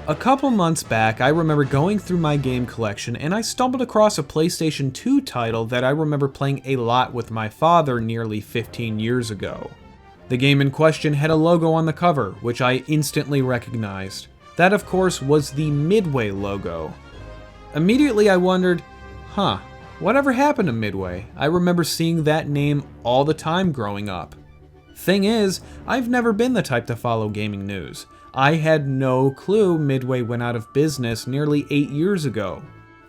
A couple months back, I remember going through my game collection and I stumbled across a PlayStation 2 title that I remember playing a lot with my father nearly 15 years ago. The game in question had a logo on the cover, which I instantly recognized. That, of course, was the Midway logo. Immediately I wondered, whatever happened to Midway? I remember seeing that name all the time growing up. Thing is, I've never been the type to follow gaming news. I had no clue Midway went out of business nearly 8 years ago.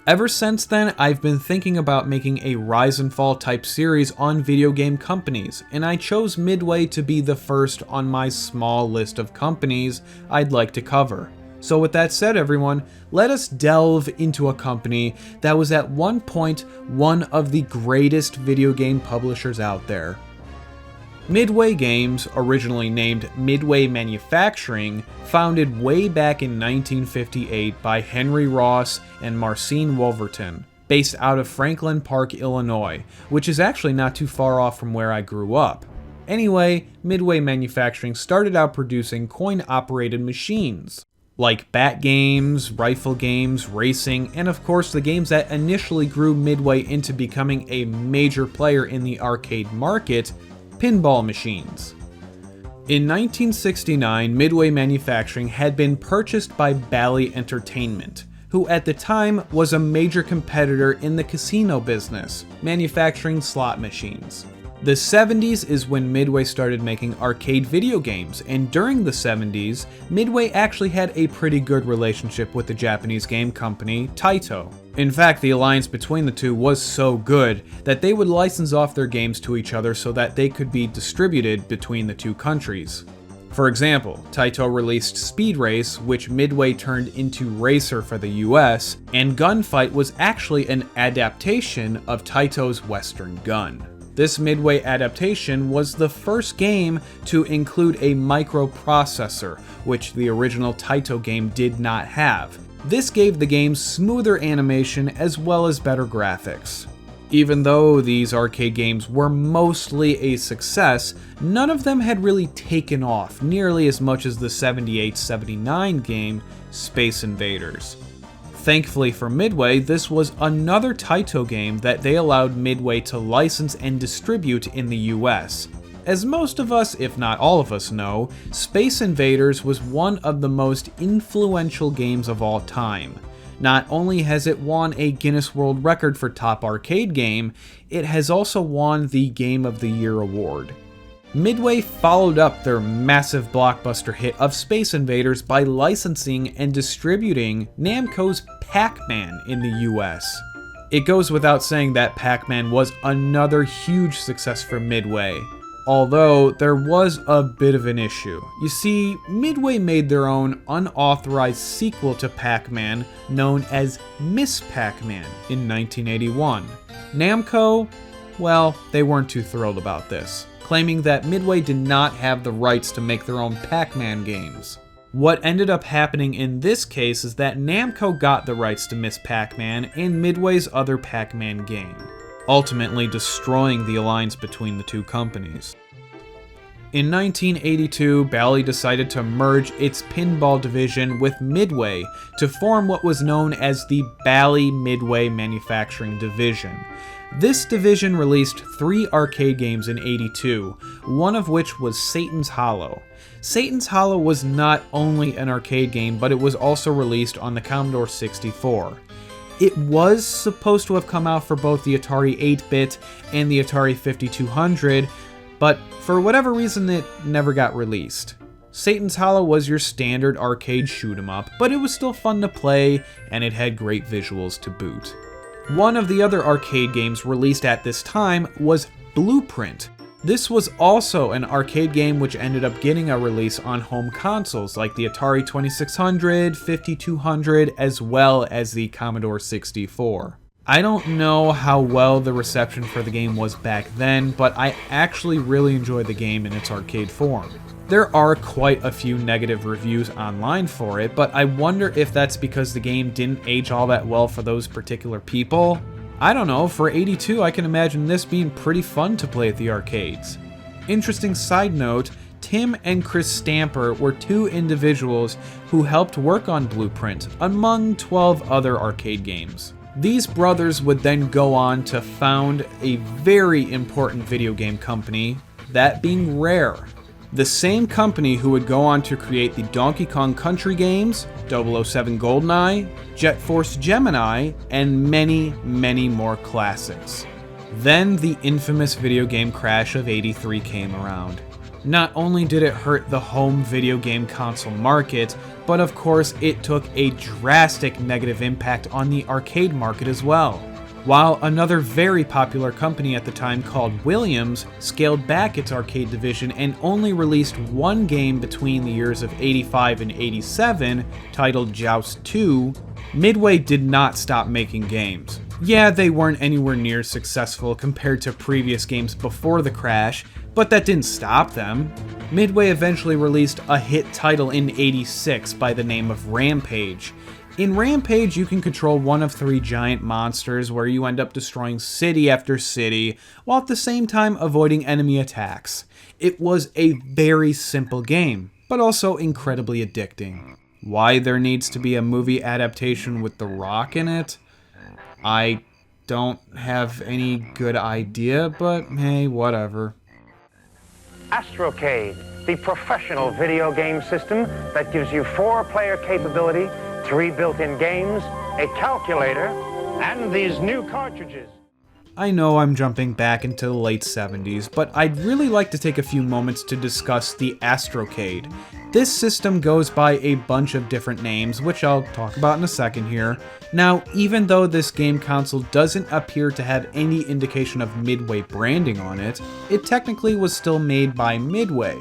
Ever since then, I've been thinking about making a rise and fall type series on video game companies, and I chose Midway to be the first on my small list of companies I'd like to cover. So with that said, everyone, let us delve into a company that was at one point one of the greatest video game publishers out there. Midway Games, originally named Midway Manufacturing, founded way back in 1958 by Henry Ross and Marcin Wolverton, based out of Franklin Park, Illinois, which is actually not too far off from where I grew up. Anyway, Midway Manufacturing started out producing coin-operated machines, like bat games, rifle games, racing, and of course the games that initially grew Midway into becoming a major player in the arcade market, pinball machines. In 1969, Midway Manufacturing had been purchased by Bally Entertainment, who at the time was a major competitor in the casino business, manufacturing slot machines. The 70s is when Midway started making arcade video games, and during the 70s, Midway actually had a pretty good relationship with the Japanese game company Taito. In fact, the alliance between the two was so good that they would license off their games to each other so that they could be distributed between the two countries. For example, Taito released Speed Race, which Midway turned into Racer for the US, and Gunfight was actually an adaptation of Taito's Western Gun. This Midway adaptation was the first game to include a microprocessor, which the original Taito game did not have. This gave the game smoother animation as well as better graphics. Even though these arcade games were mostly a success, none of them had really taken off nearly as much as the 78-79 game Space Invaders. Thankfully for Midway, this was another Taito game that they allowed Midway to license and distribute in the US. As most of us, if not all of us, know, Space Invaders was one of the most influential games of all time. Not only has it won a Guinness World Record for Top Arcade Game, it has also won the Game of the Year award. Midway followed up their massive blockbuster hit of Space Invaders by licensing and distributing Namco's Pac-Man in the US. It goes without saying that Pac-Man was another huge success for Midway. Although, there was a bit of an issue. You see, Midway made their own unauthorized sequel to Pac-Man known as Miss Pac-Man in 1981. Namco, well, they weren't too thrilled about this, claiming that Midway did not have the rights to make their own Pac-Man games. What ended up happening in this case is that Namco got the rights to Miss Pac-Man and Midway's other Pac-Man game, ultimately destroying the alliance between the two companies. In 1982, Bally decided to merge its pinball division with Midway to form what was known as the Bally Midway Manufacturing Division. This division released 3 arcade games in '82, one of which was Satan's Hollow. Satan's Hollow was not only an arcade game, but it was also released on the Commodore 64. It was supposed to have come out for both the Atari 8-bit and the Atari 5200, but for whatever reason it never got released. Satan's Hollow was your standard arcade shoot-'em-up, but it was still fun to play, and it had great visuals to boot. One of the other arcade games released at this time was Blueprint. This was also an arcade game which ended up getting a release on home consoles like the Atari 2600, 5200, as well as the Commodore 64. I don't know how well the reception for the game was back then, but I actually really enjoyed the game in its arcade form. There are quite a few negative reviews online for it, but I wonder if that's because the game didn't age all that well for those particular people. I don't know, for '82 I can imagine this being pretty fun to play at the arcades. Interesting side note, Tim and Chris Stamper were two individuals who helped work on Blueprint, among 12 other arcade games. These brothers would then go on to found a very important video game company, that being Rare. The same company who would go on to create the Donkey Kong Country games, 007 GoldenEye, Jet Force Gemini, and many, many more classics. Then the infamous video game crash of '83 came around. Not only did it hurt the home video game console market, but of course it took a drastic negative impact on the arcade market as well. While another very popular company at the time called Williams scaled back its arcade division and only released one game between the years of '85 and '87, titled Joust 2, Midway did not stop making games. Yeah, they weren't anywhere near successful compared to previous games before the crash, but that didn't stop them. Midway eventually released a hit title in '86 by the name of Rampage. In Rampage, you can control one of three giant monsters where you end up destroying city after city, while at the same time avoiding enemy attacks. It was a very simple game, but also incredibly addicting. Why there needs to be a movie adaptation with The Rock in it? I don't have any good idea, but hey, whatever. Astrocade, the professional video game system that gives you 4-player capability, 3 built-in games, a calculator, and these new cartridges. I know I'm jumping back into the late 70s, but I'd really like to take a few moments to discuss the Astrocade. This system goes by a bunch of different names, which I'll talk about in a second here. Now, even though this game console doesn't appear to have any indication of Midway branding on it, it technically was still made by Midway.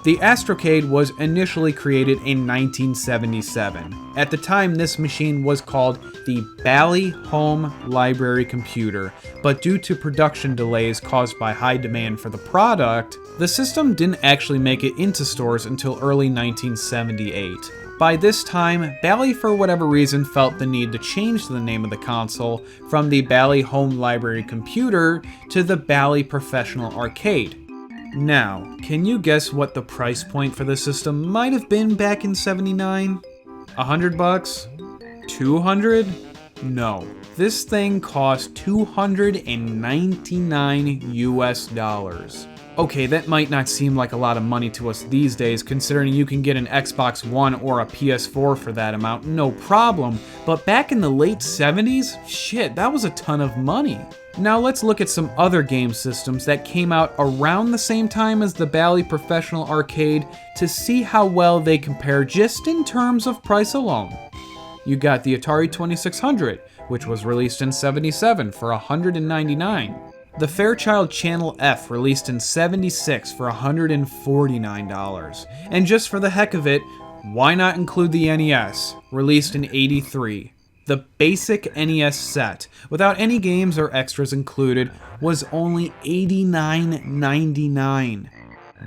The Astrocade was initially created in 1977. At the time, this machine was called the Bally Home Library Computer, but due to production delays caused by high demand for the product, the system didn't actually make it into stores until early 1978. By this time, Bally for whatever reason felt the need to change the name of the console from the Bally Home Library Computer to the Bally Professional Arcade. Now, can you guess what the price point for the system might have been back in '79? $100? 200? No. This thing cost $299 US. Okay, that might not seem like a lot of money to us these days, considering you can get an Xbox One or a PS4 for that amount, no problem. But back in the late 70s, shit, that was a ton of money. Now let's look at some other game systems that came out around the same time as the Bally Professional Arcade to see how well they compare just in terms of price alone. You got the Atari 2600, which was released in '77 for $199. The Fairchild Channel F, released in '76 for $149. And just for the heck of it, why not include the NES, released in '83? The basic NES set, without any games or extras included, was only $89.99.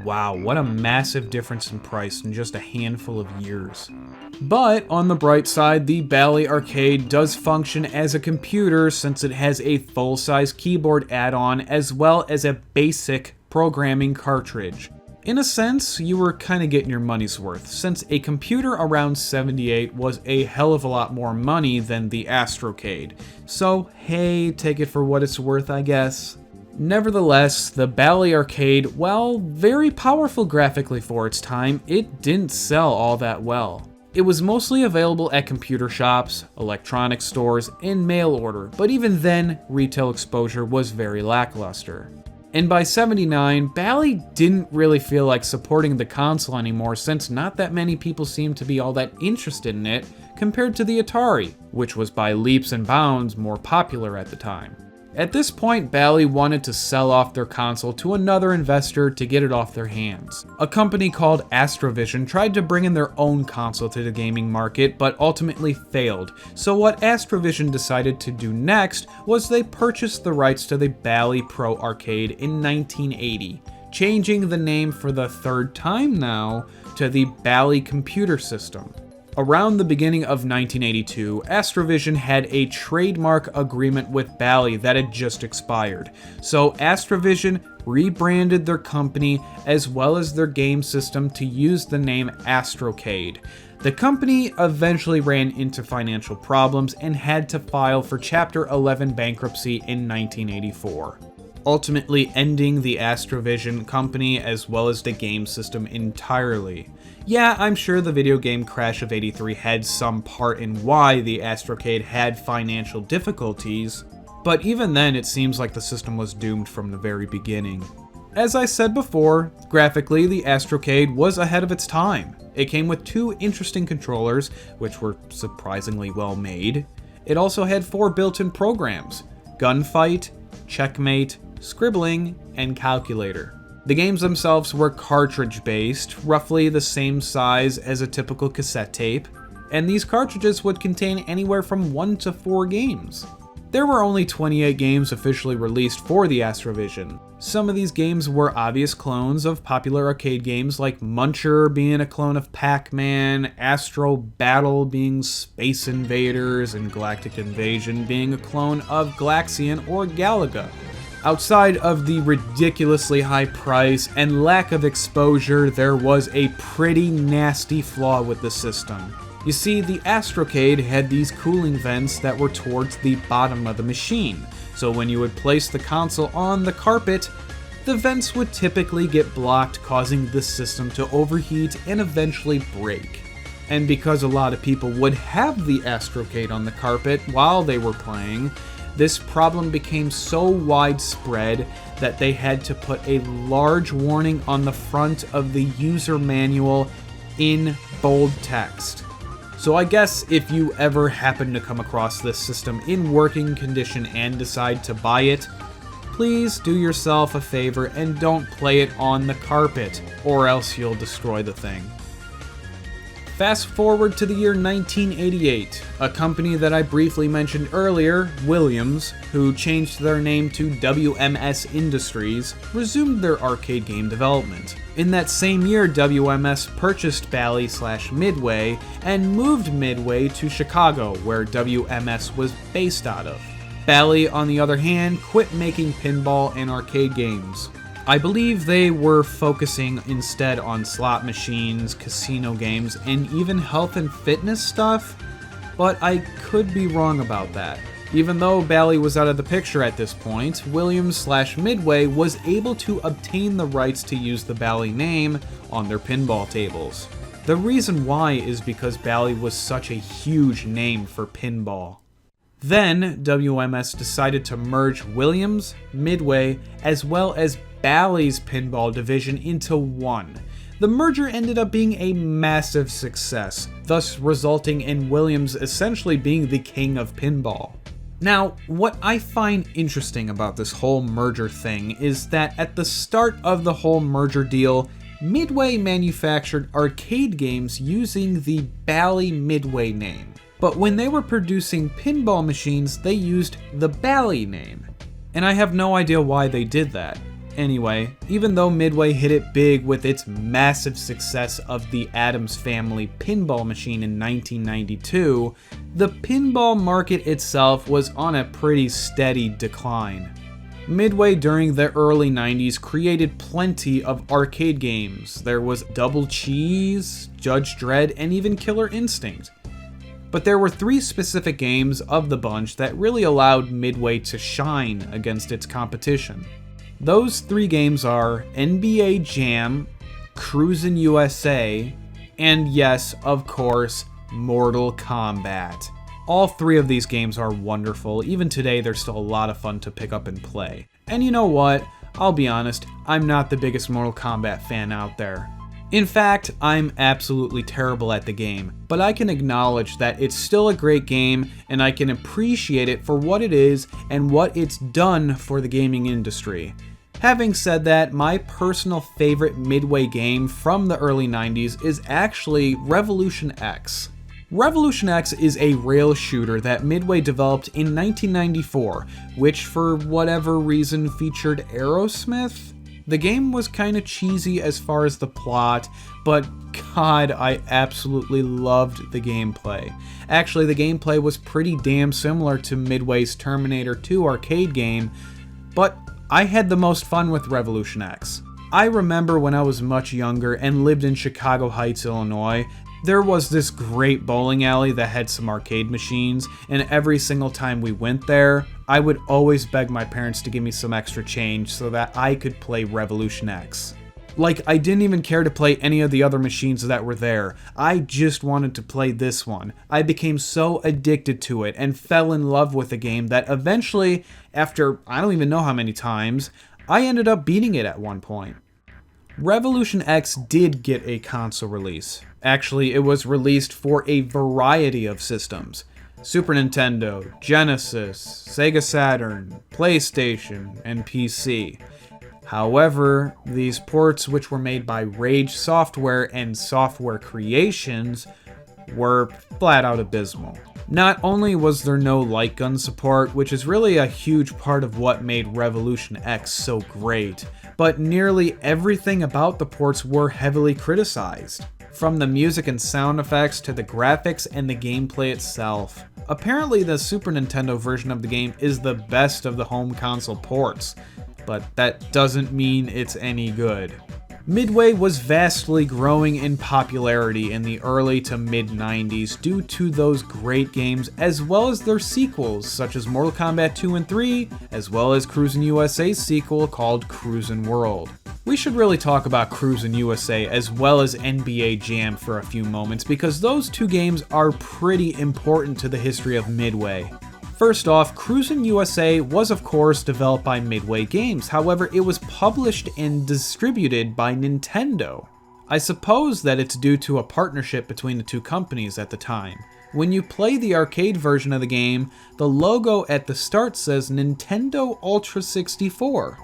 Wow, what a massive difference in price in just a handful of years. But on the bright side, the Bally Arcade does function as a computer since it has a full-size keyboard add-on as well as a basic programming cartridge. In a sense, you were kind of getting your money's worth, since a computer around '78 was a hell of a lot more money than the Astrocade. So hey, take it for what it's worth, I guess. Nevertheless, the Bally Arcade, while very powerful graphically for its time, it didn't sell all that well. It was mostly available at computer shops, electronics stores, and mail order, but even then, retail exposure was very lackluster. And by '79, Bally didn't really feel like supporting the console anymore since not that many people seemed to be all that interested in it compared to the Atari, which was by leaps and bounds more popular at the time. At this point, Bally wanted to sell off their console to another investor to get it off their hands. A company called Astrovision tried to bring in their own console to the gaming market, but ultimately failed. So what Astrovision decided to do next was they purchased the rights to the Bally Pro Arcade in 1980, changing the name for the third time now to the Bally Computer System. Around the beginning of 1982, Astrovision had a trademark agreement with Bally that had just expired, so Astrovision rebranded their company as well as their game system to use the name Astrocade. The company eventually ran into financial problems and had to file for Chapter 11 bankruptcy in 1984, ultimately ending the Astrovision company as well as the game system entirely. Yeah, I'm sure the video game crash of '83 had some part in why the Astrocade had financial difficulties, but even then it seems like the system was doomed from the very beginning. As I said before, graphically the Astrocade was ahead of its time. It came with 2 interesting controllers, which were surprisingly well made. It also had 4 built-in programs: Gunfight, Checkmate, Scribbling, and Calculator. The games themselves were cartridge-based, roughly the same size as a typical cassette tape, and these cartridges would contain anywhere from 1 to 4 games. There were only 28 games officially released for the Astrovision. Some of these games were obvious clones of popular arcade games like Muncher being a clone of Pac-Man, Astro Battle being Space Invaders, and Galactic Invasion being a clone of Galaxian or Galaga. Outside of the ridiculously high price and lack of exposure, there was a pretty nasty flaw with the system. You see, the Astrocade had these cooling vents that were towards the bottom of the machine, so when you would place the console on the carpet, the vents would typically get blocked, causing the system to overheat and eventually break. And because a lot of people would have the Astrocade on the carpet while they were playing, this problem became so widespread that they had to put a large warning on the front of the user manual in bold text. So I guess if you ever happen to come across this system in working condition and decide to buy it, please do yourself a favor and don't play it on the carpet, or else you'll destroy the thing. Fast forward to the year 1988, a company that I briefly mentioned earlier, Williams, who changed their name to WMS Industries, resumed their arcade game development. In that same year, WMS purchased Bally/Midway and moved Midway to Chicago, where WMS was based out of. Bally, on the other hand, quit making pinball and arcade games. I believe they were focusing instead on slot machines, casino games, and even health and fitness stuff, but I could be wrong about that. Even though Bally was out of the picture at this point, Williams/Midway was able to obtain the rights to use the Bally name on their pinball tables. The reason why is because Bally was such a huge name for pinball. Then, WMS decided to merge Williams, Midway, as well as Bally's pinball division into one. The merger ended up being a massive success, thus resulting in Williams essentially being the king of pinball. Now, what I find interesting about this whole merger thing is that at the start of the whole merger deal, Midway manufactured arcade games using the Bally Midway name. But when they were producing pinball machines, they used the Bally name. And I have no idea why they did that. Anyway, even though Midway hit it big with its massive success of the Addams Family pinball machine in 1992, the pinball market itself was on a pretty steady decline. Midway during the early 90s created plenty of arcade games. There was Double Cheese, Judge Dredd, and even Killer Instinct. But there were 3 specific games of the bunch that really allowed Midway to shine against its competition. Those 3 games are NBA Jam, Cruisin' USA, and yes, of course, Mortal Kombat. All 3 of these games are wonderful. Even today, they're still a lot of fun to pick up and play. And you know what? I'll be honest, I'm not the biggest Mortal Kombat fan out there. In fact, I'm absolutely terrible at the game, but I can acknowledge that it's still a great game and I can appreciate it for what it is and what it's done for the gaming industry. Having said that, my personal favorite Midway game from the early 90s is actually Revolution X. Revolution X is a rail shooter that Midway developed in 1994, which for whatever reason featured Aerosmith? The game was kinda cheesy as far as the plot, but God, I absolutely loved the gameplay. Actually, the gameplay was pretty damn similar to Midway's Terminator 2 arcade game, but I had the most fun with Revolution X. I remember when I was much younger and lived in Chicago Heights, Illinois, there was this great bowling alley that had some arcade machines, and every single time we went there, I would always beg my parents to give me some extra change so that I could play Revolution X. Like, I didn't even care to play any of the other machines that were there. I just wanted to play this one. I became so addicted to it and fell in love with the game that eventually, after I don't even know how many times, I ended up beating it at one point. Revolution X did get a console release. Actually, it was released for a variety of systems. Super Nintendo, Genesis, Sega Saturn, PlayStation, and PC. However, these ports, which were made by Rage Software and Software Creations, were flat out abysmal. Not only was there no light gun support, which is really a huge part of what made Revolution X so great, but nearly everything about the ports were heavily criticized. From the music and sound effects to the graphics and the gameplay itself. Apparently the Super Nintendo version of the game is the best of the home console ports, but that doesn't mean it's any good. Midway was vastly growing in popularity in the early to mid-90s due to those great games as well as their sequels such as Mortal Kombat 2 and 3, as well as Cruisin' USA's sequel called Cruisin' World. We should really talk about Cruisin' USA as well as NBA Jam for a few moments because those two games are pretty important to the history of Midway. First off, Cruisin' USA was of course developed by Midway Games, however it was published and distributed by Nintendo. I suppose that it's due to a partnership between the two companies at the time. When you play the arcade version of the game, the logo at the start says Nintendo Ultra 64.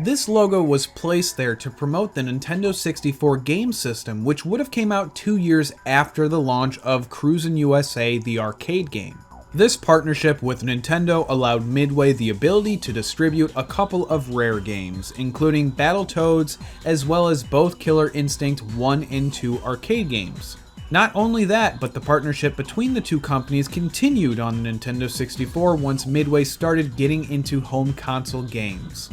This logo was placed there to promote the Nintendo 64 game system, which would have came out 2 years after the launch of Cruisin' USA, the arcade game. This partnership with Nintendo allowed Midway the ability to distribute a couple of rare games, including Battletoads, as well as both Killer Instinct 1 and 2 arcade games. Not only that, but the partnership between the two companies continued on the Nintendo 64 once Midway started getting into home console games.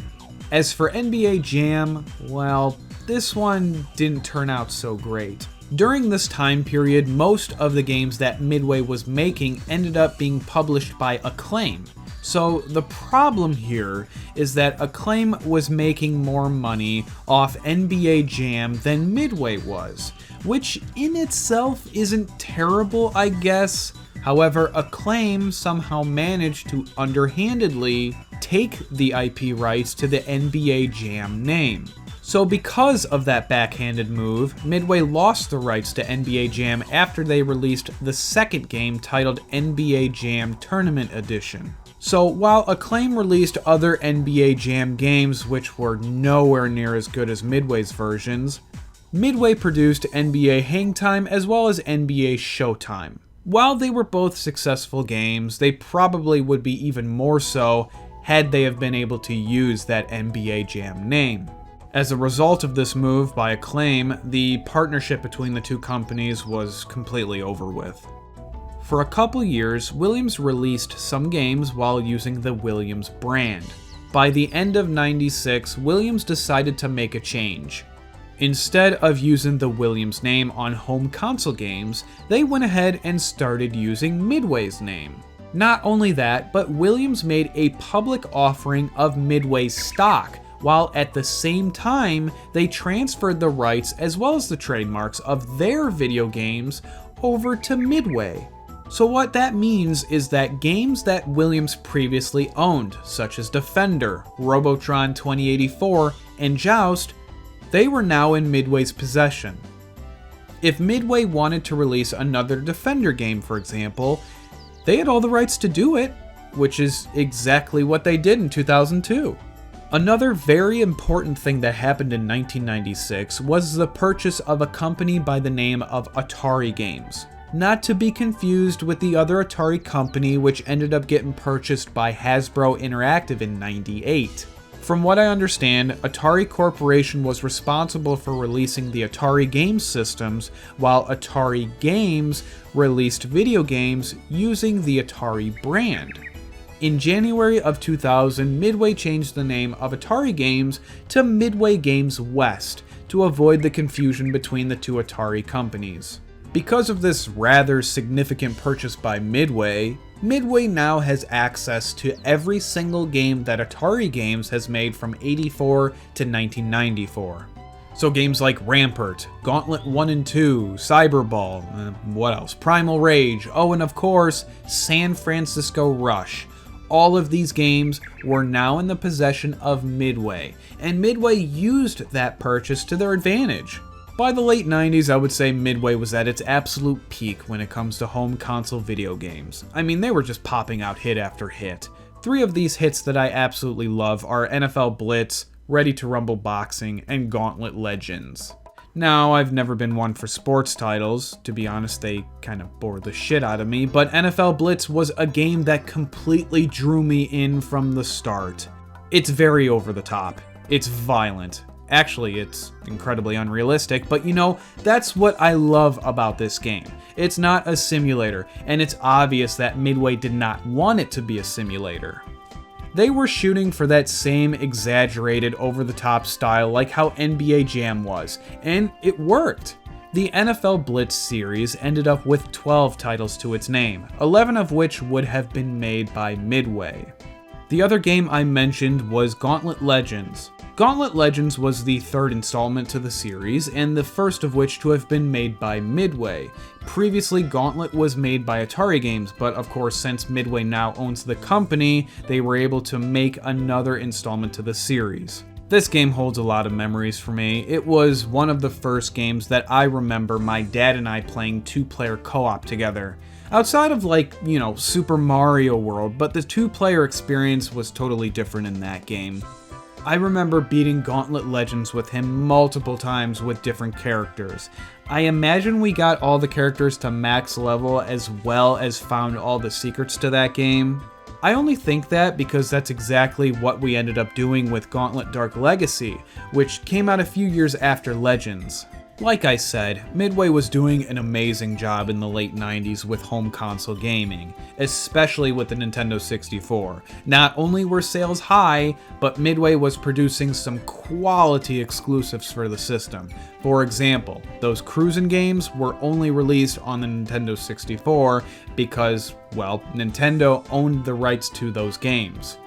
As for NBA Jam, well, this one didn't turn out so great. During this time period, most of the games that Midway was making ended up being published by Acclaim. So the problem here is that Acclaim was making more money off NBA Jam than Midway was, which in itself isn't terrible, I guess. However, Acclaim somehow managed to underhandedly take the IP rights to the NBA Jam name. So because of that backhanded move, Midway lost the rights to NBA Jam after they released the second game titled NBA Jam Tournament Edition. So while Acclaim released other NBA Jam games which were nowhere near as good as Midway's versions, Midway produced NBA Hangtime as well as NBA Showtime. While they were both successful games, they probably would be even more so had they have been able to use that NBA Jam name. As a result of this move by Acclaim, the partnership between the two companies was completely over with. For a couple years, Williams released some games while using the Williams brand. By the end of '96, Williams decided to make a change. Instead of using the Williams name on home console games, they went ahead and started using Midway's name. Not only that, but Williams made a public offering of Midway's stock, while at the same time they transferred the rights as well as the trademarks of their video games over to Midway. So what that means is that games that Williams previously owned, such as Defender, Robotron 2084, and Joust, they were now in Midway's possession. If Midway wanted to release another Defender game, for example, they had all the rights to do it, which is exactly what they did in 2002. Another very important thing that happened in 1996 was the purchase of a company by the name of Atari Games. Not to be confused with the other Atari company which ended up getting purchased by Hasbro Interactive in '98. From what I understand, Atari Corporation was responsible for releasing the Atari game systems, while Atari Games released video games using the Atari brand. In January of 2000, Midway changed the name of Atari Games to Midway Games West to avoid the confusion between the two Atari companies. Because of this rather significant purchase by Midway, Midway now has access to every single game that Atari Games has made from '84 to 1994. So games like Rampart, Gauntlet 1 and 2, Cyberball, what else? Primal Rage, oh, and of course, San Francisco Rush. All of these games were now in the possession of Midway, and Midway used that purchase to their advantage. By the late 90s, I would say Midway was at its absolute peak when it comes to home console video games. I mean, they were just popping out hit after hit. 3 of these hits that I absolutely love are NFL Blitz, Ready to Rumble Boxing, and Gauntlet Legends. Now, I've never been one for sports titles. To be honest, they kind of bore the shit out of me, but NFL Blitz was a game that completely drew me in from the start. It's very over the top. It's violent. Actually, it's incredibly unrealistic, but you know, that's what I love about this game. It's not a simulator, and it's obvious that Midway did not want it to be a simulator. They were shooting for that same exaggerated, over-the-top style like how NBA Jam was, and it worked. The NFL Blitz series ended up with 12 titles to its name, 11 of which would have been made by Midway. The other game I mentioned was Gauntlet Legends. Gauntlet Legends was the 3rd installment to the series, and the first of which to have been made by Midway. Previously, Gauntlet was made by Atari Games, but of course, since Midway now owns the company, they were able to make another installment to the series. This game holds a lot of memories for me. It was one of the first games that I remember my dad and I playing 2-player co-op together. Outside of Super Mario World, but the 2-player experience was totally different in that game. I remember beating Gauntlet Legends with him multiple times with different characters. I imagine we got all the characters to max level as well as found all the secrets to that game. I only think that because that's exactly what we ended up doing with Gauntlet Dark Legacy, which came out a few years after Legends. Like I said, Midway was doing an amazing job in the late 90s with home console gaming, especially with the Nintendo 64. Not only were sales high, but Midway was producing some quality exclusives for the system. For example, those cruising games were only released on the Nintendo 64 because, well, Nintendo owned the rights to those games.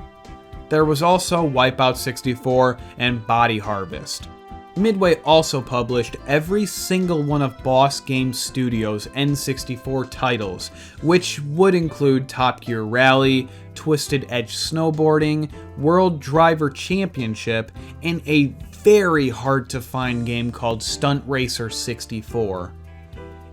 There was also Wipeout 64 and Body Harvest. Midway also published every single one of Boss Games Studios' N64 titles, which would include Top Gear Rally, Twisted Edge Snowboarding, World Driver Championship, and a very hard-to-find game called Stunt Racer 64.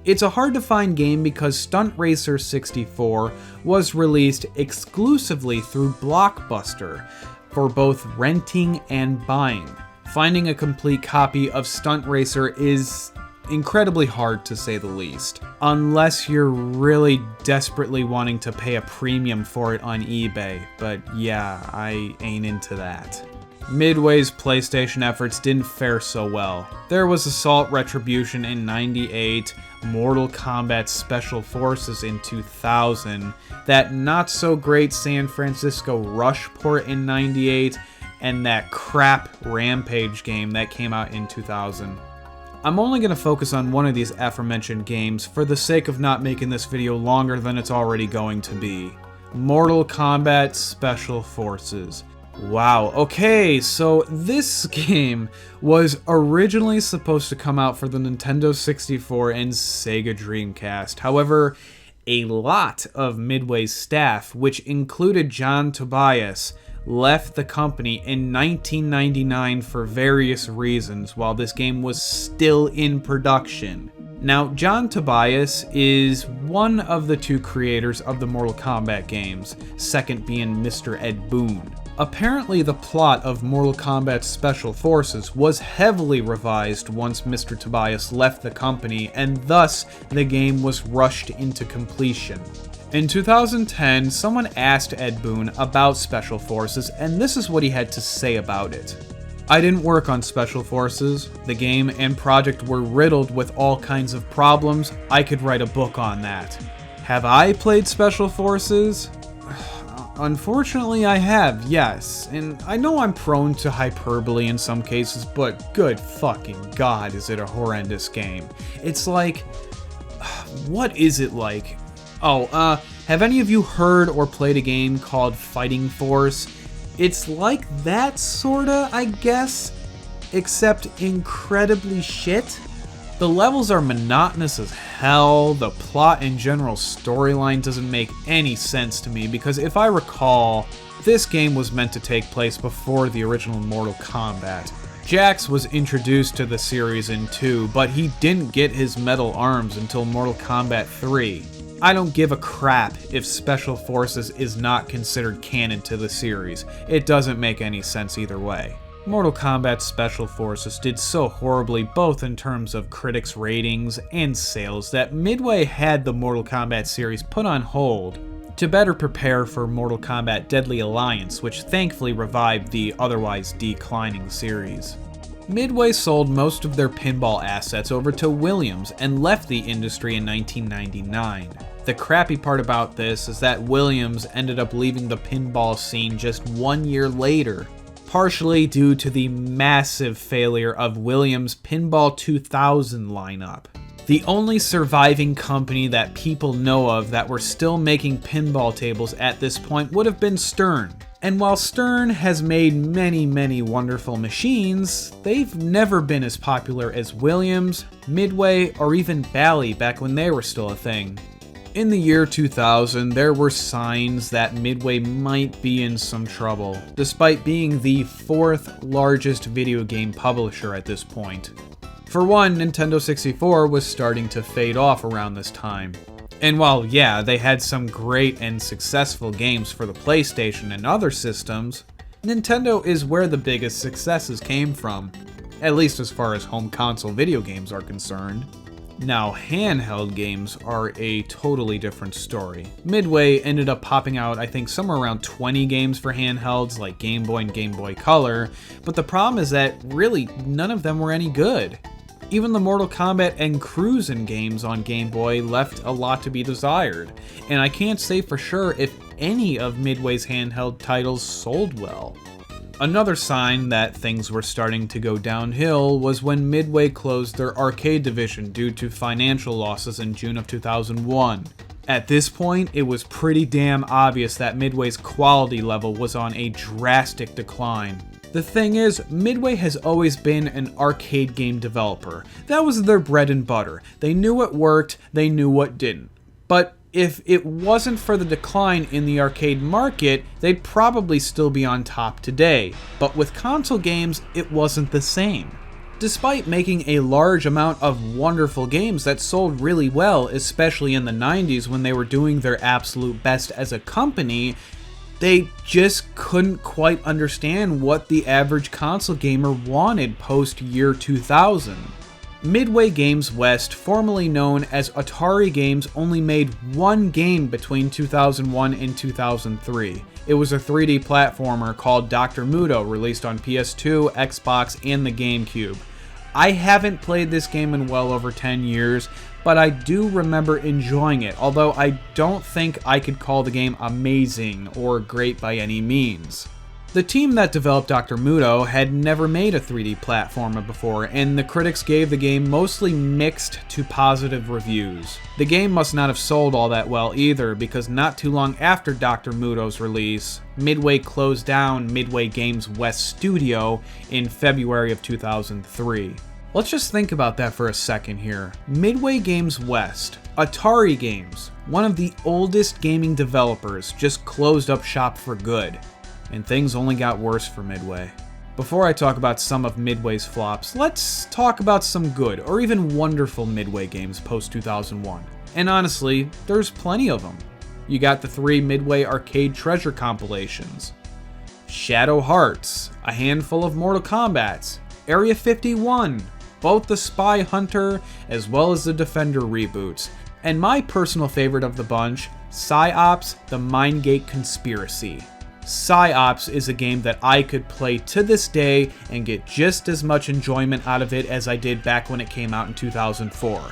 It's a hard-to-find game because Stunt Racer 64 was released exclusively through Blockbuster for both renting and buying. Finding a complete copy of Stunt Racer is incredibly hard to say the least, unless you're really desperately wanting to pay a premium for it on eBay, but yeah, I ain't into that. Midway's PlayStation efforts didn't fare so well. There was Assault Retribution in '98, Mortal Kombat Special Forces in 2000, that not-so-great San Francisco Rush port in '98, and that crap Rampage game that came out in 2000. I'm only going to focus on one of these aforementioned games for the sake of not making this video longer than it's already going to be. Mortal Kombat Special Forces. Wow, okay, so this game was originally supposed to come out for the Nintendo 64 and Sega Dreamcast. However, a lot of Midway's staff, which included John Tobias, left the company in 1999 for various reasons while this game was still in production. Now, John Tobias is one of the 2 creators of the Mortal Kombat games, second being Mr. Ed Boon. Apparently, the plot of Mortal Kombat Special Forces was heavily revised once Mr. Tobias left the company, and thus the game was rushed into completion. In 2010, someone asked Ed Boon about Special Forces, and this is what he had to say about it. "I didn't work on Special Forces. The game and project were riddled with all kinds of problems. I could write a book on that. Have I played Special Forces? Unfortunately, I have, yes. And I know I'm prone to hyperbole in some cases, but good fucking god, is it a horrendous game. It's like... what is it like? Oh, have any of you heard or played a game called Fighting Force? It's like that sorta, I guess, except incredibly shit. The levels are monotonous as hell, the plot and general storyline doesn't make any sense to me because if I recall, this game was meant to take place before the original Mortal Kombat. Jax was introduced to the series in 2, but he didn't get his metal arms until Mortal Kombat 3. I don't give a crap if Special Forces is not considered canon to the series. It doesn't make any sense either way. Mortal Kombat Special Forces did so horribly both in terms of critics' ratings and sales that Midway had the Mortal Kombat series put on hold to better prepare for Mortal Kombat Deadly Alliance, which thankfully revived the otherwise declining series. Midway sold most of their pinball assets over to Williams and left the industry in 1999. The crappy part about this is that Williams ended up leaving the pinball scene just 1 year later, partially due to the massive failure of Williams' Pinball 2000 lineup. The only surviving company that people know of that were still making pinball tables at this point would have been Stern. And while Stern has made many wonderful machines, they've never been as popular as Williams, Midway, or even Bally back when they were still a thing. In the year 2000, there were signs that Midway might be in some trouble, despite being the 4th largest video game publisher at this point. For one, Nintendo 64 was starting to fade off around this time. And while, yeah, they had some great and successful games for the PlayStation and other systems, Nintendo is where the biggest successes came from, at least as far as home console video games are concerned. Now, handheld games are a totally different story. Midway ended up popping out, I think, somewhere around 20 games for handhelds like Game Boy and Game Boy Color, but the problem is that really none of them were any good. Even the Mortal Kombat and Cruisin' games on Game Boy left a lot to be desired, and I can't say for sure if any of Midway's handheld titles sold well. Another sign that things were starting to go downhill was when Midway closed their arcade division due to financial losses in June of 2001. At this point, it was pretty damn obvious that Midway's quality level was on a drastic decline. The thing is, Midway has always been an arcade game developer. That was their bread and butter. They knew what worked, they knew what didn't. But if it wasn't for the decline in the arcade market, they'd probably still be on top today. But with console games, it wasn't the same. Despite making a large amount of wonderful games that sold really well, especially in the 90s when they were doing their absolute best as a company, they just couldn't quite understand what the average console gamer wanted post-year 2000. Midway Games West, formerly known as Atari Games, only made one game between 2001 and 2003. It was a 3D platformer called Dr. Muto, released on PS2, Xbox, and the GameCube. I haven't played this game in well over 10 years, but I do remember enjoying it, although I don't think I could call the game amazing or great by any means. The team that developed Dr. Muto had never made a 3D platformer before, and the critics gave the game mostly mixed to positive reviews. The game must not have sold all that well either, because not too long after Dr. Muto's release, Midway closed down Midway Games West Studio in February of 2003. Let's just think about that for a second here. Midway Games West, Atari Games, one of the oldest gaming developers, just closed up shop for good. And things only got worse for Midway. Before I talk about some of Midway's flops, let's talk about some good or even wonderful Midway games post-2001. And honestly, there's plenty of them. You got the 3 Midway arcade treasure compilations, Shadow Hearts, a handful of Mortal Kombats, Area 51, both the Spy Hunter as well as the Defender reboots, And my personal favorite of the bunch, PsyOps: The Mindgate Conspiracy. PsyOps is a game that I could play to this day and get just as much enjoyment out of it as I did back when it came out in 2004.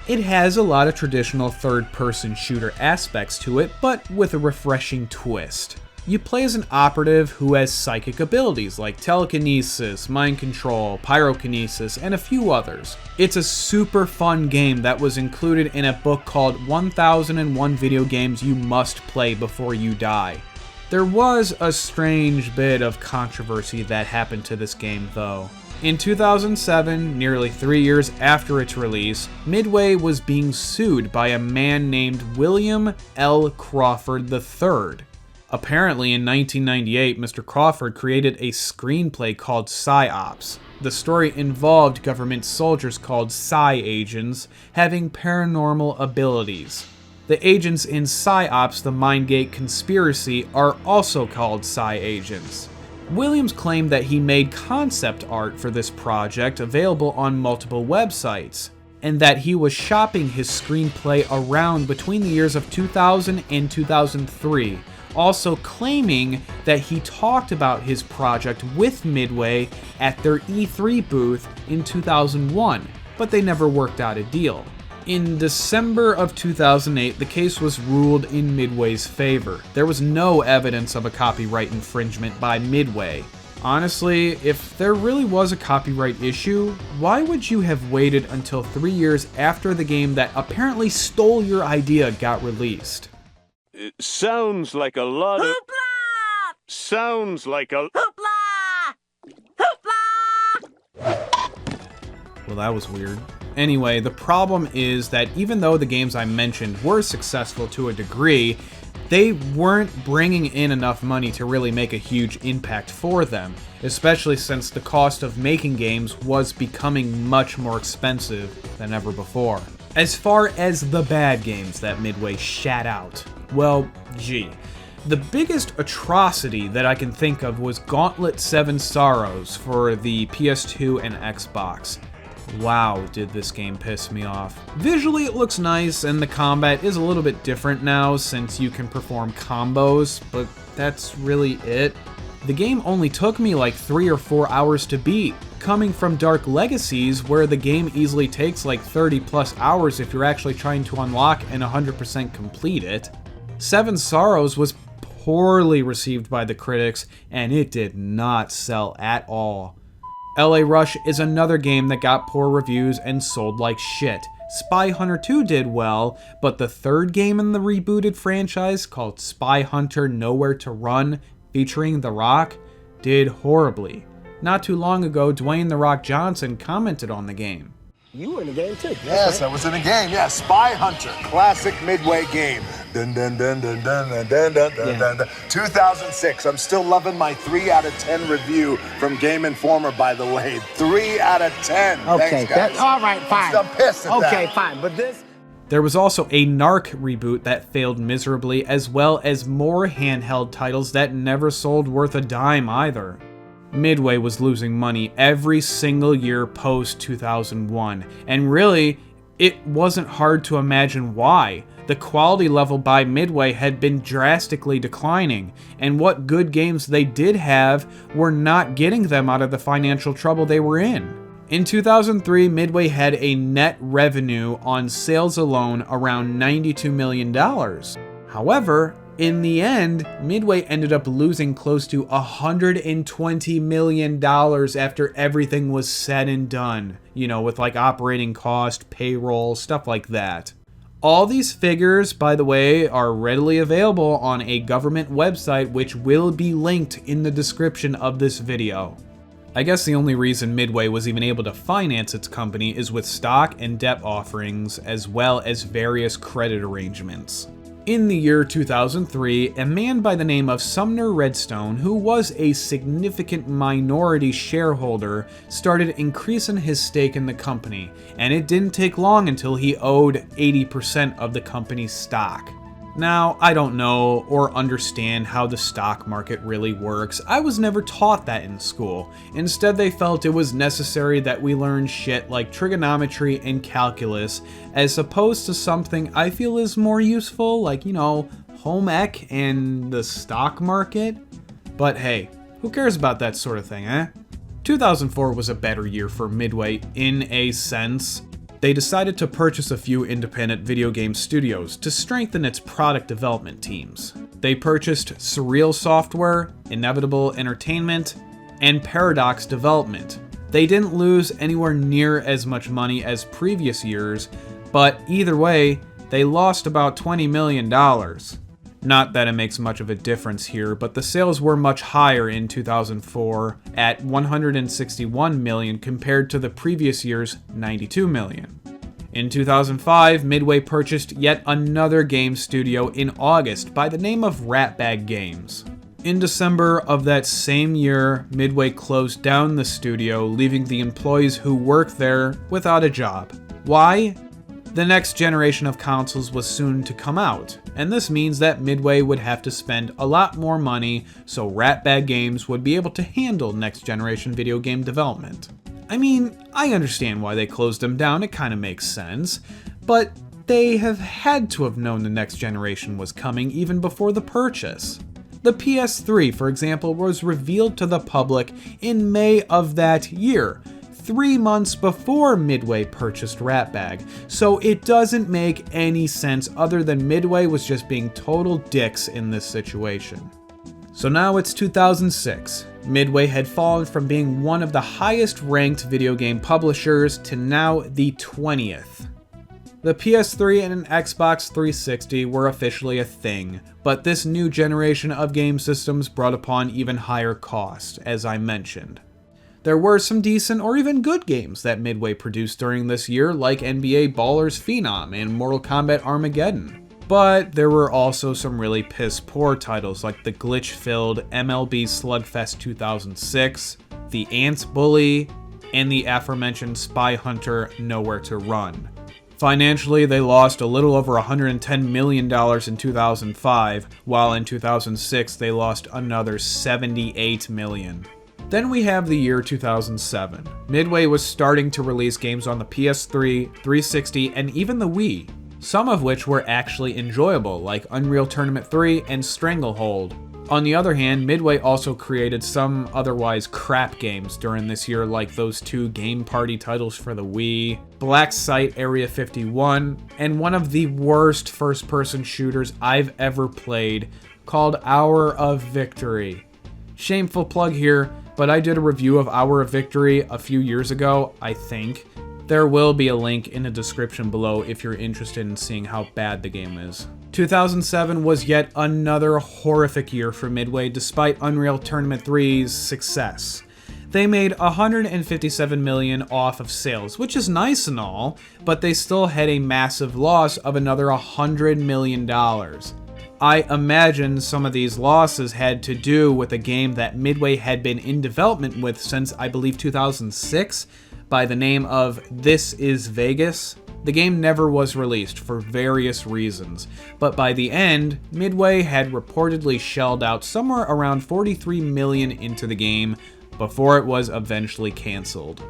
It has a lot of traditional third-person shooter aspects to it, but with a refreshing twist. You play as an operative who has psychic abilities like telekinesis, mind control, pyrokinesis, and a few others. It's a super fun game that was included in a book called 1001 Video Games You Must Play Before You Die. There was a strange bit of controversy that happened to this game though. In 2007, nearly 3 years after its release, Midway was being sued by a man named William L. Crawford III. Apparently, in 1998, Mr. Crawford created a screenplay called PsyOps. The story involved government soldiers called Psy agents having paranormal abilities. The agents in PsyOps: The Mindgate Conspiracy are also called Psy agents. Williams claimed that he made concept art for this project available on multiple websites, and that he was shopping his screenplay around between the years of 2000 and 2003, also claiming that he talked about his project with Midway at their E3 booth in 2001, but they never worked out a deal. In December of 2008, the case was ruled in Midway's favor. There was no evidence of a copyright infringement by Midway. Honestly, if there really was a copyright issue, why would you have waited until 3 years after the game that apparently stole your idea got released? It sounds like a lot of... Hoopla! Sounds like a... Hoopla! Hoopla! Well, that was weird. Anyway, the problem is that even though the games I mentioned were successful to a degree, they weren't bringing in enough money to really make a huge impact for them, especially since the cost of making games was becoming much more expensive than ever before. As far as the bad games that Midway shat out, well, gee. The biggest atrocity that I can think of was Gauntlet 7 Sorrows for the PS2 and Xbox. Wow, did this game piss me off. Visually it looks nice, and the combat is a little bit different now since you can perform combos, but that's really it. The game only took me like 3 or 4 hours to beat, coming from Dark Legacies where the game easily takes like 30 plus hours if you're actually trying to unlock and 100% complete it. Seven Sorrows was poorly received by the critics, and it did not sell at all. LA Rush is another game that got poor reviews and sold like shit. Spy Hunter 2 did well, but the third game in the rebooted franchise, called Spy Hunter Nowhere to Run, featuring The Rock, did horribly. Not too long ago, Dwayne "The Rock" Johnson commented on the game. You were in the game too. Yes, I was in the game. Yeah, Spy Hunter, classic Midway game. Dun dun dun dun dun dun dun dun dun dun dun. 2006. I'm still loving my 3 out of 10 review from Game Informer, by the way. 3 out of 10. Okay, thanks, guys. that's all right. Fine. I'm pissed at that. Okay, fine, but this. There was also a Narc reboot that failed miserably, as well as more handheld titles that never sold worth a dime either. Midway was losing money every single year post-2001, and really, it wasn't hard to imagine why. The quality level by Midway had been drastically declining, and what good games they did have were not getting them out of the financial trouble they were in. In 2003, Midway had a net revenue on sales alone around $92 million. However, in the end, Midway ended up losing close to $120 million after everything was said and done. You know, with like operating cost, payroll, stuff like that. All these figures, by the way, are readily available on a government website which will be linked in the description of this video. I guess the only reason Midway was even able to finance its company is with stock and debt offerings, as well as various credit arrangements. In the year 2003, a man by the name of Sumner Redstone, who was a significant minority shareholder, started increasing his stake in the company, and it didn't take long until he owed 80% of the company's stock. Now, I don't know or understand how the stock market really works. I was never taught that in school. Instead, they felt it was necessary that we learn shit like trigonometry and calculus, as opposed to something I feel is more useful, like, home ec and the stock market. But hey, who cares about that sort of thing, eh? 2004 was a better year for Midway in a sense. They decided to purchase a few independent video game studios to strengthen its product development teams. They purchased Surreal Software, Inevitable Entertainment, and Paradox Development. They didn't lose anywhere near as much money as previous years, but either way, they lost about $20 million. Not that it makes much of a difference here, but the sales were much higher in 2004 at $161 million compared to the previous year's $92 million. In 2005, Midway purchased yet another game studio in August by the name of Ratbag Games. In December of that same year, Midway closed down the studio, leaving the employees who worked there without a job. Why? The next generation of consoles was soon to come out, and this means that Midway would have to spend a lot more money so Ratbag Games would be able to handle next generation video game development. I mean, I understand why they closed them down, it kind of makes sense, but they have had to have known the next generation was coming even before the purchase. The PS3, for example, was revealed to the public in May of that year, 3 months before Midway purchased Ratbag, so it doesn't make any sense other than Midway was just being total dicks in this situation. So now it's 2006. Midway had fallen from being one of the highest ranked video game publishers to now the 20th. The PS3 and an Xbox 360 were officially a thing, but this new generation of game systems brought upon even higher cost, as I mentioned. There were some decent or even good games that Midway produced during this year, like NBA Ballers Phenom and Mortal Kombat Armageddon. But there were also some really piss-poor titles like the glitch-filled MLB Slugfest 2006, the Ants Bully, and the aforementioned Spy Hunter Nowhere to Run. Financially, they lost a little over $110 million in 2005, while in 2006 they lost another $78 million. Then we have the year 2007. Midway was starting to release games on the PS3, 360, and even the Wii, some of which were actually enjoyable, like Unreal Tournament 3 and Stranglehold. On the other hand, Midway also created some otherwise crap games during this year, like those 2 Game Party titles for the Wii, Black Site Area 51, and one of the worst first-person shooters I've ever played, called Hour of Victory. Shameful plug here, but I did a review of Hour of Victory a few years ago, I think. There will be a link in the description below if you're interested in seeing how bad the game is. 2007 was yet another horrific year for Midway despite Unreal Tournament 3's success. They made $157 million off of sales, which is nice and all, but they still had a massive loss of another $100 million. I imagine some of these losses had to do with a game that Midway had been in development with since, I believe, 2006, by the name of This Is Vegas. The game never was released for various reasons, but by the end, Midway had reportedly shelled out somewhere around $43 million into the game before it was eventually canceled.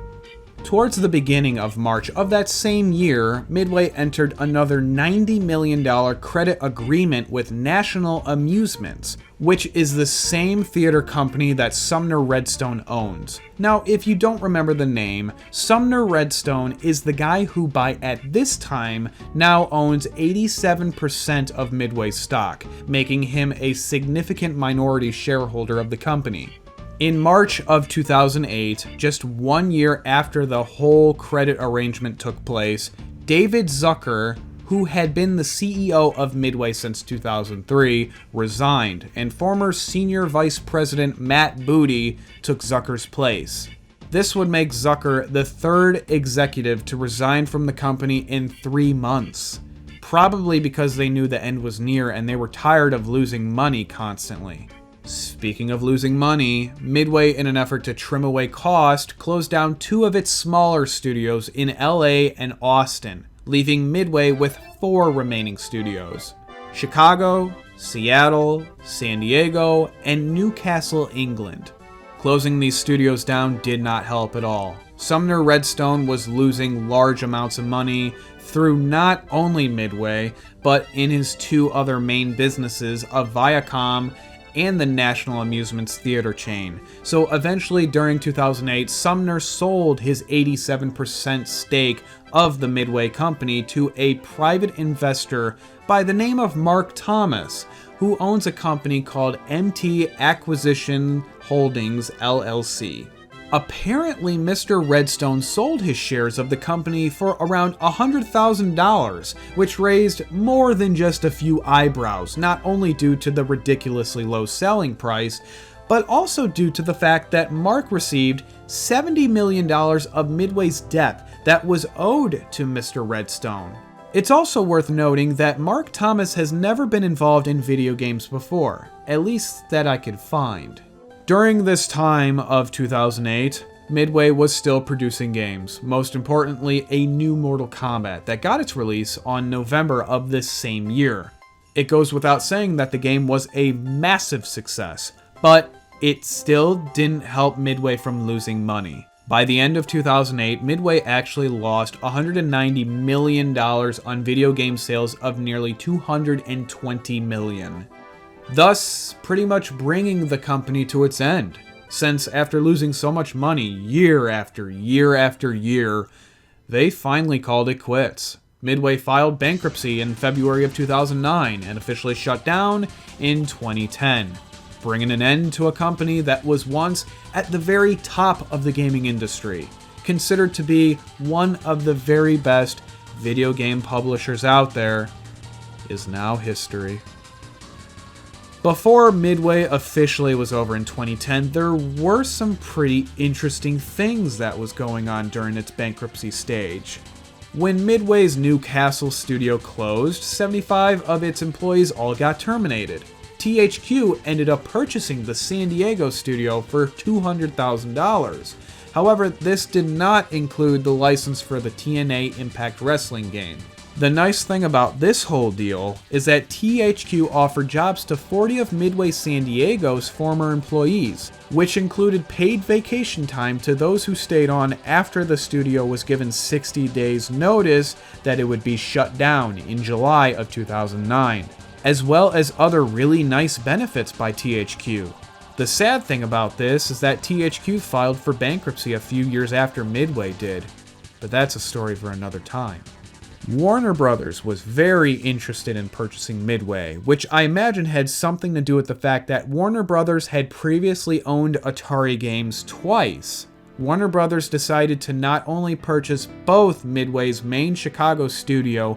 Towards the beginning of March of that same year, Midway entered another $90 million credit agreement with National Amusements, which is the same theater company that Sumner Redstone owns. Now, if you don't remember the name, Sumner Redstone is the guy who at this time now owns 87% of Midway stock, making him a significant minority shareholder of the company. In March of 2008, just 1 year after the whole credit arrangement took place, David Zucker, who had been the CEO of Midway since 2003, resigned, and former Senior Vice President Matt Booty took Zucker's place. This would make Zucker the third executive to resign from the company in 3 months, probably because they knew the end was near and they were tired of losing money constantly. Speaking of losing money, Midway, in an effort to trim away cost, closed down 2 of its smaller studios in LA and Austin, leaving Midway with 4 remaining studios. Chicago, Seattle, San Diego, and Newcastle, England. Closing these studios down did not help at all. Sumner Redstone was losing large amounts of money through not only Midway, but in his two other main businesses of Viacom and the National Amusements Theater chain. So eventually, during 2008, Sumner sold his 87% stake of the Midway company to a private investor by the name of Mark Thomas, who owns a company called MT Acquisition Holdings LLC. Apparently, Mr. Redstone sold his shares of the company for around $100,000, which raised more than just a few eyebrows, not only due to the ridiculously low selling price, but also due to the fact that Mark received $70 million of Midway's debt that was owed to Mr. Redstone. It's also worth noting that Mark Thomas has never been involved in video games before, at least that I could find. During this time of 2008, Midway was still producing games, most importantly a new Mortal Kombat that got its release on November of this same year. It goes without saying that the game was a massive success, but it still didn't help Midway from losing money. By the end of 2008, Midway actually lost $190 million on video game sales of nearly $220 million. Thus, pretty much bringing the company to its end, since after losing so much money year after year after year, they finally called it quits. Midway filed bankruptcy in February of 2009 and officially shut down in 2010, bringing an end to a company that was once at the very top of the gaming industry, considered to be one of the very best video game publishers out there, is now history. Before Midway officially was over in 2010, there were some pretty interesting things that was going on during its bankruptcy stage. When Midway's Newcastle studio closed, 75 of its employees all got terminated. THQ ended up purchasing the San Diego studio for $200,000. However, this did not include the license for the TNA Impact Wrestling game. The nice thing about this whole deal is that THQ offered jobs to 40 of Midway San Diego's former employees, which included paid vacation time to those who stayed on after the studio was given 60 days notice that it would be shut down in July of 2009, as well as other really nice benefits by THQ. The sad thing about this is that THQ filed for bankruptcy a few years after Midway did, but that's a story for another time. Warner Brothers was very interested in purchasing Midway, which I imagine had something to do with the fact that Warner Brothers had previously owned Atari games twice. Warner Brothers decided to not only purchase both Midway's main Chicago studio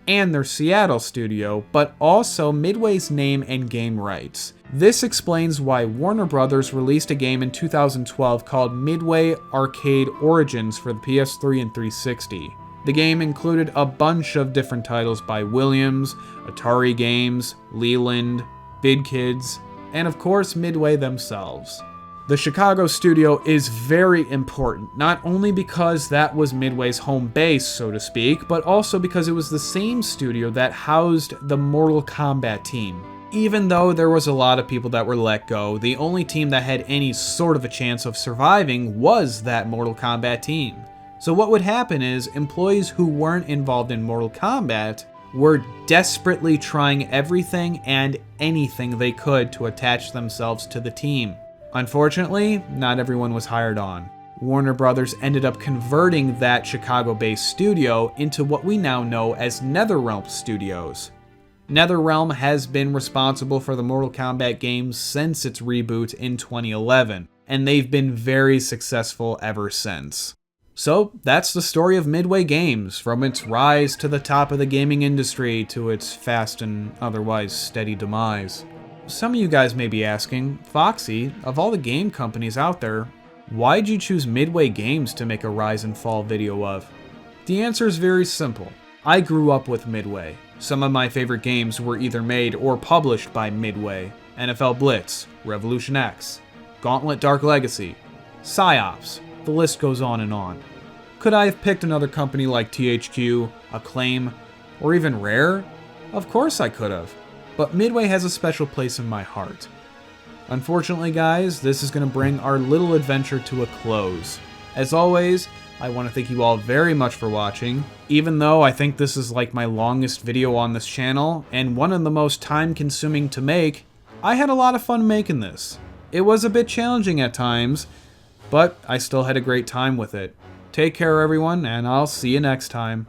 and their Seattle studio, but also Midway's name and game rights. This explains why Warner Brothers released a game in 2012 called Midway Arcade Origins for the PS3 and 360. The game included a bunch of different titles by Williams, Atari Games, Leland, Bid Kids, and of course Midway themselves. The Chicago studio is very important, not only because that was Midway's home base, so to speak, but also because it was the same studio that housed the Mortal Kombat team. Even though there was a lot of people that were let go, the only team that had any sort of a chance of surviving was that Mortal Kombat team. So what would happen is employees who weren't involved in Mortal Kombat were desperately trying everything and anything they could to attach themselves to the team. Unfortunately, not everyone was hired on. Warner Brothers ended up converting that Chicago-based studio into what we now know as NetherRealm Studios. NetherRealm has been responsible for the Mortal Kombat games since its reboot in 2011, and they've been very successful ever since. So that's the story of Midway Games, from its rise to the top of the gaming industry to its fast and otherwise steady demise. Some of you guys may be asking, Foxxy, of all the game companies out there, why'd you choose Midway Games to make a rise and fall video of? The answer is very simple. I grew up with Midway. Some of my favorite games were either made or published by Midway. NFL Blitz, Revolution X, Gauntlet Dark Legacy, PsyOps, the list goes on and on. Could I have picked another company like THQ, Acclaim, or even Rare? Of course I could have, but Midway has a special place in my heart. Unfortunately, guys, this is going to bring our little adventure to a close. As always, I want to thank you all very much for watching. Even though I think this is like my longest video on this channel, and one of the most time-consuming to make, I had a lot of fun making this. It was a bit challenging at times, but I still had a great time with it. Take care, everyone, and I'll see you next time.